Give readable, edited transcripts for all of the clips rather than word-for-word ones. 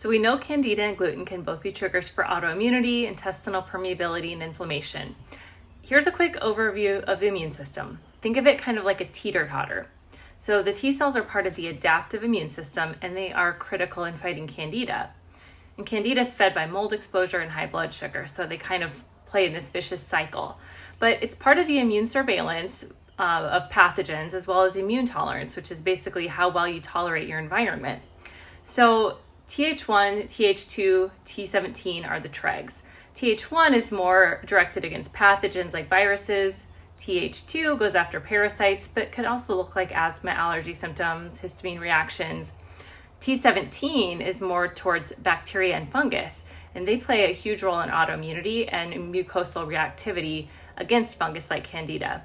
So we know Candida and gluten can both be triggers for autoimmunity, intestinal permeability, and inflammation. Here's a quick overview of the immune system. Think of it kind of like a teeter-totter. So the T cells are part of the adaptive immune system, and they are critical in fighting Candida. And Candida is fed by mold exposure and high blood sugar, so they kind of play in this vicious cycle. But it's part of the immune surveillance of pathogens, as well as immune tolerance, which is basically how well you tolerate your environment. So Th1, Th2, T17 are the Tregs. Th1 is more directed against pathogens like viruses. Th2 goes after parasites, but could also look like asthma, allergy symptoms, histamine reactions. T17 is more towards bacteria and fungus, and they play a huge role in autoimmunity and mucosal reactivity against fungus like Candida.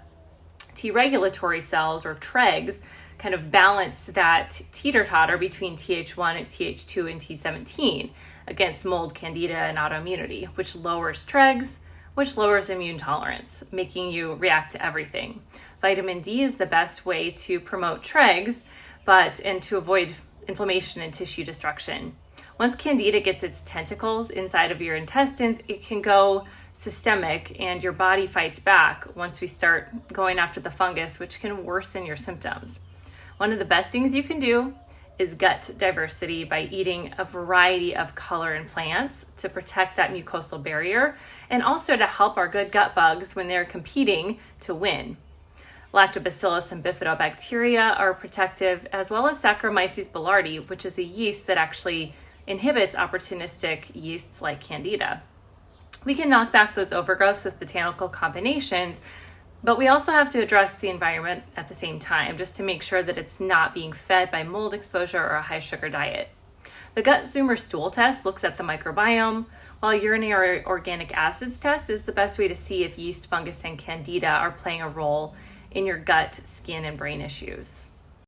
T regulatory cells, or Tregs, kind of balance that teeter-totter between Th1 and Th2 and T17 against mold, Candida, and autoimmunity, which lowers Tregs, which lowers immune tolerance, making you react to everything. Vitamin D is the best way to promote Tregs, and to avoid inflammation and tissue destruction. Once Candida gets its tentacles inside of your intestines, it can go systemic, and your body fights back once we start going after the fungus, which can worsen your symptoms. One of the best things you can do is gut diversity by eating a variety of color and plants to protect that mucosal barrier, and also to help our good gut bugs when they're competing to win. Lactobacillus and bifidobacteria are protective, as well as Saccharomyces boulardii, which is a yeast that actually inhibits opportunistic yeasts like Candida. We can knock back those overgrowths with botanical combinations, but we also have to address the environment at the same time, just to make sure that it's not being fed by mold exposure or a high sugar diet. The gut Zoomer stool test looks at the microbiome, while urinary organic acids test is the best way to see if yeast, fungus, and Candida are playing a role in your gut, skin, and brain issues.